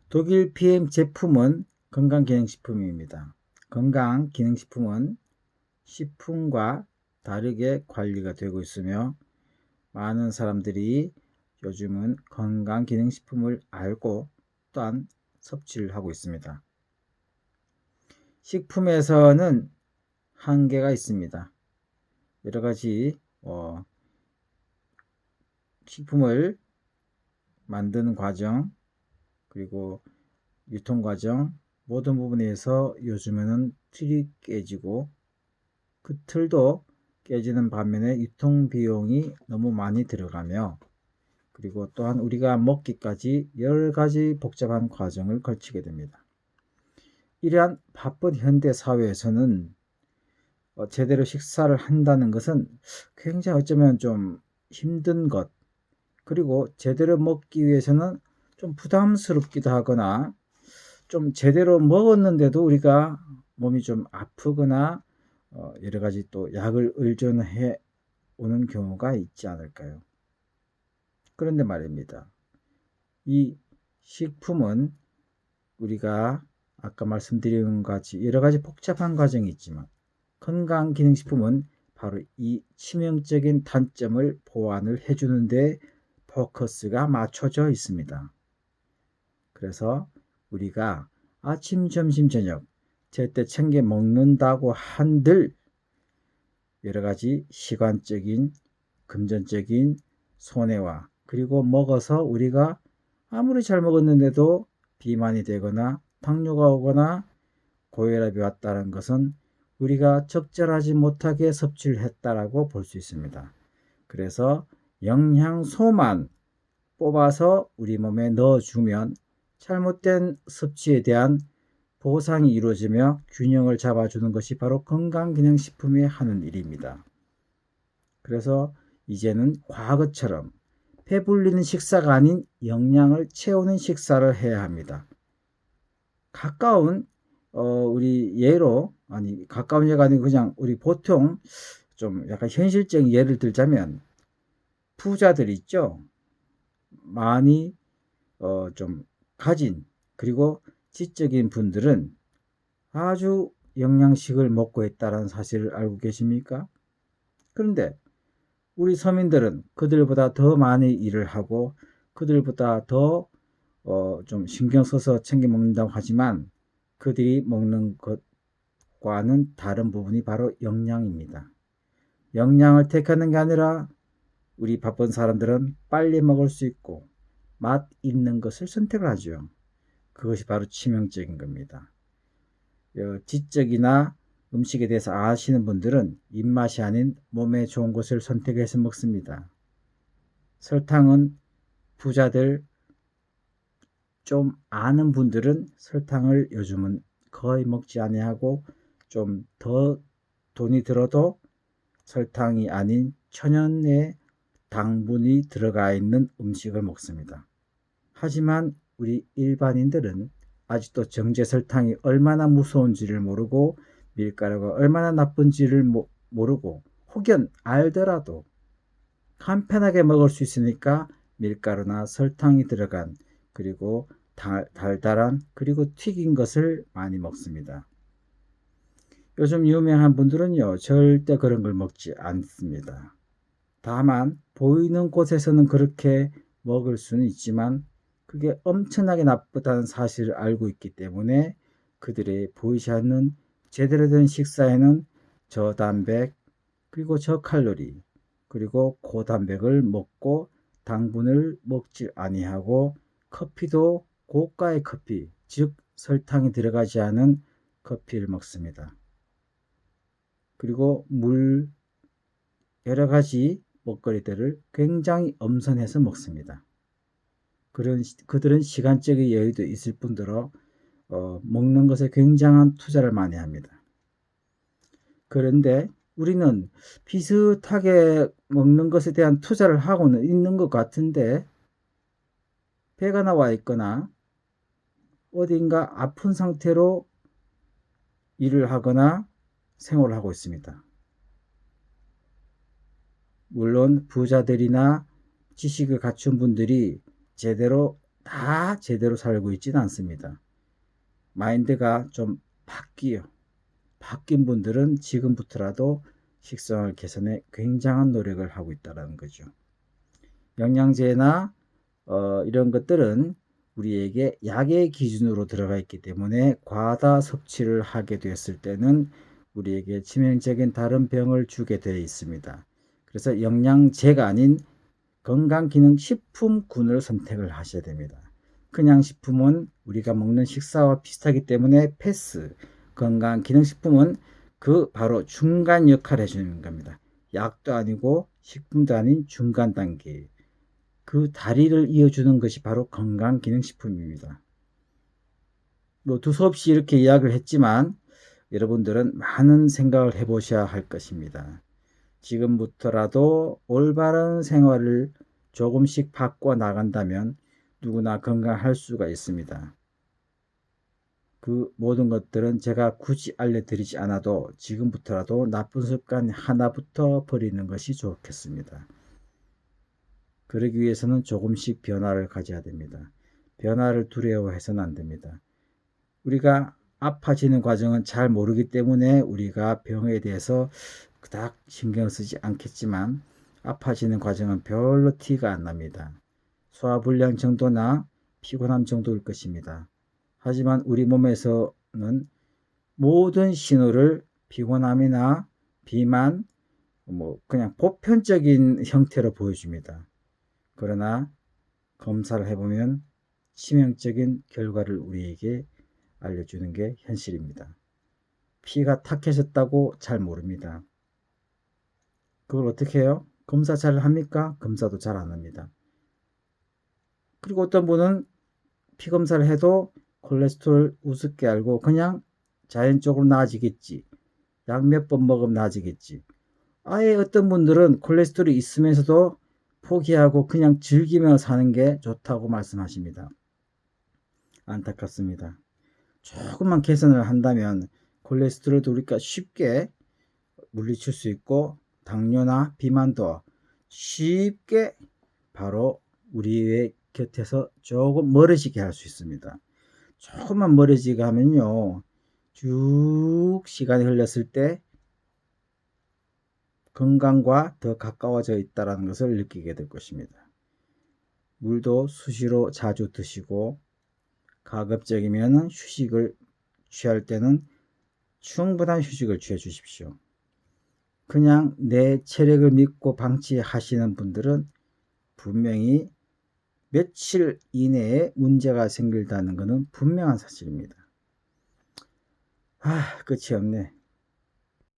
독일 PM 제품은 건강기능식품입니다. 건강기능식품은 식품과 다르게 관리가 되고 있으며 많은 사람들이 요즘은 건강기능식품을 알고 또한 섭취를 하고 있습니다. 식품에서는 한계가 있습니다. 여러 가지 식품을 만드는 과정 그리고 유통 과정 모든 부분에서 요즘에는 틀이 깨지고 그 틀도 깨지는 반면에 유통 비용이 너무 많이 들어가며 그리고 또한 우리가 먹기까지 여러 가지 복잡한 과정을 거치게 됩니다. 이러한 바쁜 현대 사회에서는 제대로 식사를 한다는 것은 굉장히 어쩌면 좀 힘든 것 그리고 제대로 먹기 위해서는 좀 부담스럽기도 하거나 좀 제대로 먹었는데도 우리가 몸이 좀 아프거나 여러 가지 또 약을 의존해 오는 경우가 있지 않을까요? 그런데 말입니다. 이 식품은 우리가 아까 말씀드린 것 같이 여러 가지 복잡한 과정이 있지만 건강기능식품은 바로 이 치명적인 단점을 보완을 해주는데 포커스가 맞춰져 있습니다. 그래서 우리가 아침, 점심, 저녁 제때 챙겨 먹는다고 한들 여러 가지 시간적인, 금전적인 손해와 그리고 먹어서 우리가 아무리 잘 먹었는데도 비만이 되거나 당뇨가 오거나 고혈압이 왔다는 것은 우리가 적절하지 못하게 섭취를 했다라고 볼 수 있습니다. 그래서 영양소만 뽑아서 우리 몸에 넣어주면 잘못된 섭취에 대한 보상이 이루어지며 균형을 잡아주는 것이 바로 건강기능식품이 하는 일입니다. 그래서 이제는 과거처럼 배불리는 식사가 아닌 영양을 채우는 식사를 해야 합니다. 가까운 우리 예로 아니 가까운 예가 아니고 그냥 우리 보통 좀 약간 현실적인 예를 들자면 부자들 있죠. 많이 좀 가진 그리고 지적인 분들은 아주 영양식을 먹고 있다는 사실을 알고 계십니까? 그런데 우리 서민들은 그들보다 더 많이 일을 하고 그들보다 더 좀 신경 써서 챙겨 먹는다고 하지만 그들이 먹는 것과는 다른 부분이 바로 영양입니다. 영양을 택하는 게 아니라 우리 바쁜 사람들은 빨리 먹을 수 있고 맛 있는 것을 선택을 하죠. 그것이 바로 치명적인 겁니다. 지적이나 음식에 대해서 아시는 분들은 입맛이 아닌 몸에 좋은 것을 선택해서 먹습니다. 설탕은 부자들 좀 아는 분들은 설탕을 요즘은 거의 먹지 아니하고 좀 더 돈이 들어도 설탕이 아닌 천연의 당분이 들어가 있는 음식을 먹습니다. 하지만 우리 일반인들은 아직도 정제 설탕이 얼마나 무서운지를 모르고 밀가루가 얼마나 나쁜지를 모르고 혹연 알더라도 간편하게 먹을 수 있으니까 밀가루나 설탕이 들어간 그리고 달달한 그리고 튀긴 것을 많이 먹습니다. 요즘 유명한 분들은요 절대 그런 걸 먹지 않습니다. 다만 보이는 곳에서는 그렇게 먹을 수는 있지만 그게 엄청나게 나쁘다는 사실을 알고 있기 때문에 그들의 보이지 않는 제대로 된 식사에는 저단백 그리고 저칼로리 그리고 고단백을 먹고 당분을 먹지 아니하고 커피도 고가의 커피 즉 설탕이 들어가지 않은 커피를 먹습니다. 그리고 물 여러 가지 먹거리들을 굉장히 엄선해서 먹습니다. 그들은 시간적인 여유도 있을 뿐더러 먹는 것에 굉장한 투자를 많이 합니다. 그런데 우리는 비슷하게 먹는 것에 대한 투자를 하고는 있는 것 같은데 배가 나와 있거나 어딘가 아픈 상태로 일을 하거나 생활을 하고 있습니다. 물론 부자들이나 지식을 갖춘 분들이 제대로 다 제대로 살고 있지는 않습니다. 마인드가 좀 바뀐 분들은 지금부터라도 식생활 개선에 굉장한 노력을 하고 있다는 거죠. 영양제나 이런 것들은 우리에게 약의 기준으로 들어가 있기 때문에 과다 섭취를 하게 되었을 때는 우리에게 치명적인 다른 병을 주게 되어 있습니다. 그래서 영양제가 아닌 건강기능식품군을 선택을 하셔야 됩니다. 그냥 식품은 우리가 먹는 식사와 비슷하기 때문에 패스. 건강기능식품은 그 바로 중간 역할을 해주는 겁니다. 약도 아니고 식품도 아닌 중간 단계. 그 다리를 이어주는 것이 바로 건강기능식품입니다. 뭐 두서없이 이렇게 이야기를 했지만 여러분들은 많은 생각을 해보셔야 할 것입니다. 지금부터라도 올바른 생활을 조금씩 바꿔 나간다면 누구나 건강할 수가 있습니다. 그 모든 것들은 제가 굳이 알려드리지 않아도 지금부터라도 나쁜 습관 하나부터 버리는 것이 좋겠습니다. 그러기 위해서는 조금씩 변화를 가져야 됩니다. 변화를 두려워해서는 안 됩니다. 우리가 아파지는 과정은 잘 모르기 때문에 우리가 병에 대해서 그닥 신경 쓰지 않겠지만 아파지는 과정은 별로 티가 안 납니다. 소화불량 정도나 피곤함 정도일 것입니다. 하지만 우리 몸에서는 모든 신호를 피곤함이나 비만, 그냥 보편적인 형태로 보여줍니다. 그러나 검사를 해보면 치명적인 결과를 우리에게 알려주는 게 현실입니다. 피가 탁해졌다고 잘 모릅니다. 그걸 어떻게 해요? 검사 잘 합니까? 검사도 잘 안 합니다. 그리고 어떤 분은 피 검사를 해도 콜레스테롤 우습게 알고 그냥 자연적으로 나아지겠지. 약 몇 번 먹으면 나아지겠지. 아예 어떤 분들은 콜레스테롤이 있으면서도 포기하고 그냥 즐기며 사는 게 좋다고 말씀하십니다. 안타깝습니다. 조금만 개선을 한다면 콜레스테롤도 우리가 쉽게 물리칠 수 있고 당뇨나 비만도 쉽게 바로 우리의 곁에서 조금 멀어지게 할 수 있습니다. 조금만 멀어지게 하면요. 쭉 시간이 흘렀을 때 건강과 더 가까워져 있다는 것을 느끼게 될 것입니다. 물도 수시로 자주 드시고 가급적이면 휴식을 취할 때는 충분한 휴식을 취해 주십시오. 그냥 내 체력을 믿고 방치하시는 분들은 분명히 며칠 이내에 문제가 생긴다는 것은 분명한 사실입니다. 끝이 없네.